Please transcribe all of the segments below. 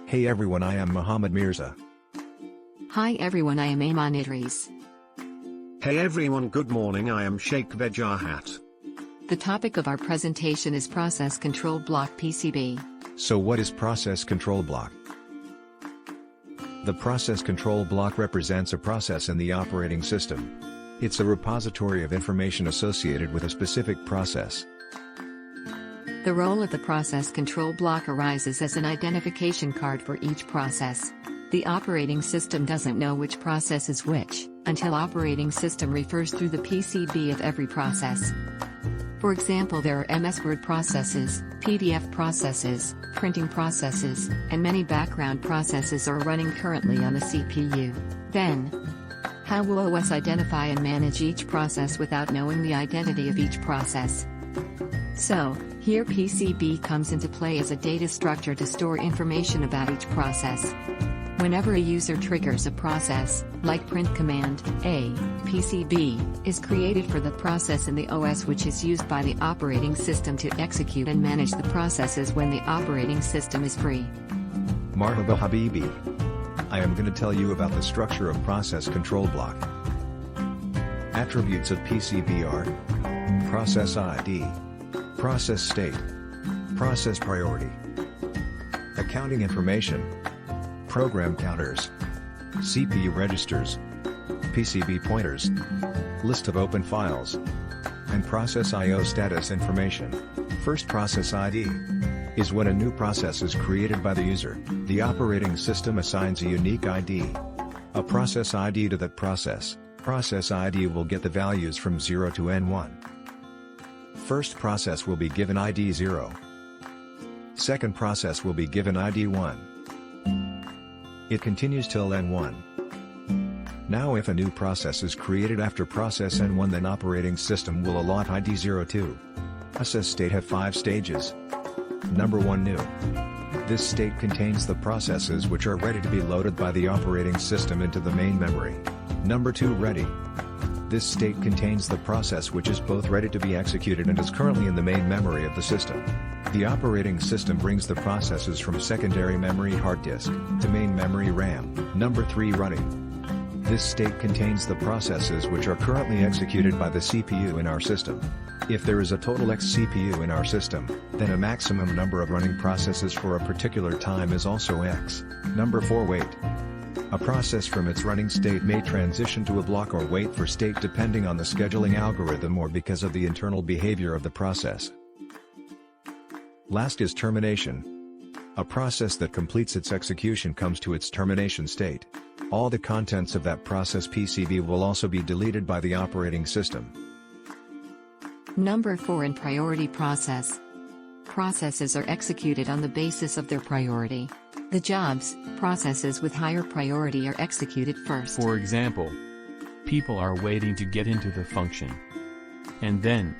Hey everyone, I am Muhammad Mirza. Hi everyone, I am Eiman Idrees. Hey everyone, good morning, I am Sheikh Wajahat. The topic of our presentation is Process Control Block PCB. So what is Process Control Block? The Process Control Block represents a process in the operating system. It's a repository of information associated with a specific process. The role of the Process Control Block arises as an identification card for each process. The operating system doesn't know which process is which, until operating system refers through the PCB of every process. For example, there are MS Word processes, PDF processes, printing processes, and many background processes are running currently on the CPU. Then, how will OS identify and manage each process without knowing the identity of each process? So, here PCB comes into play as a data structure to store information about each process. Whenever a user triggers a process, like print command, a PCB is created for the process in the OS, which is used by the operating system to execute and manage the processes when the operating system is free. Marhaba Habibi. I am going to tell you about the structure of Process Control Block. Attributes of PCB are Process ID, Process State, Process Priority, Accounting Information, Program Counters, CPU Registers, PCB Pointers, List of Open Files, and Process I/O Status Information. First, Process ID is when a new process is created by the user. The operating system assigns a unique ID, a process ID to that process. Process ID will get the values from 0 to N1. First process will be given ID 0. Second process will be given ID 1. It continues till N1. Now if a new process is created after process N1, then operating system will allot ID 02. Process state have 5 stages. Number 1, new. This state contains the processes which are ready to be loaded by the operating system into the main memory. Number 2, ready. This state contains the process which is both ready to be executed and is currently in the main memory of the system. The operating system brings the processes from secondary memory hard disk to main memory RAM. Number 3, running. This state contains the processes which are currently executed by the CPU in our system. If there is a total X CPU in our system, then a maximum number of running processes for a particular time is also X. Number 4, wait. A process from its running state may transition to a block or wait for state depending on the scheduling algorithm or because of the internal behavior of the process. Last is termination. A process that completes its execution comes to its termination state. All the contents of that process PCB will also be deleted by the operating system. Number 4, in priority process. Processes are executed on the basis of their priority. The jobs, processes with higher priority are executed first. For example, people are waiting to get into the function. And then,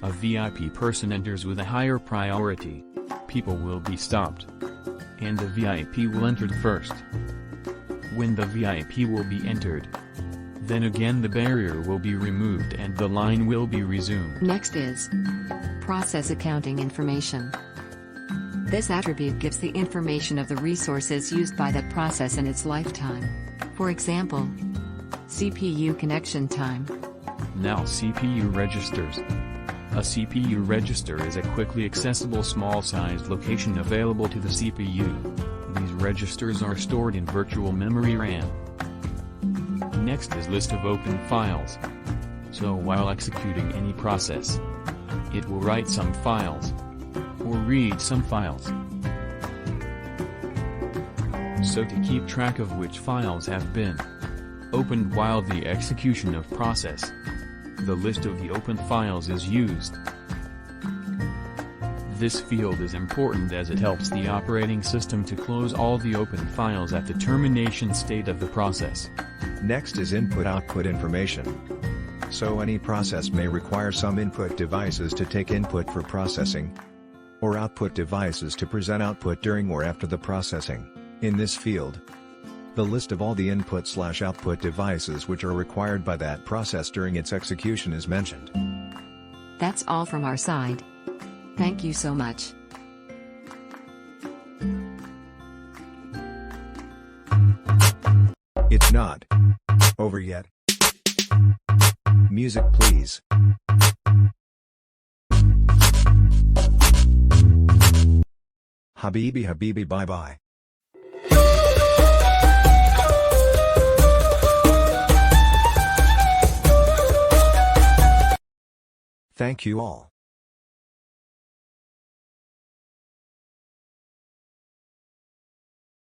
a VIP person enters with a higher priority. People will be stopped. And the VIP will enter first. When the VIP will be entered, then again the barrier will be removed and the line will be resumed. Next is process accounting information. This attribute gives the information of the resources used by that process in its lifetime. For example, CPU connection time. Now CPU registers. A CPU register is a quickly accessible small-sized location available to the CPU. These registers are stored in virtual memory RAM. Next is list of open files. So while executing any process, it will write some files, or read some files. So to keep track of which files have been opened while the execution of process, the list of the open files is used. This field is important as it helps the operating system to close all the open files at the termination state of the process. Next is input-output information. So any process may require some input devices to take input for processing, or output devices to present output during or after the processing. In this field, the list of all the input/output devices which are required by that process during its execution is mentioned. That's all from our side. Thank you so much. Not over yet. Music please. Habibi Habibi bye bye. Thank you all.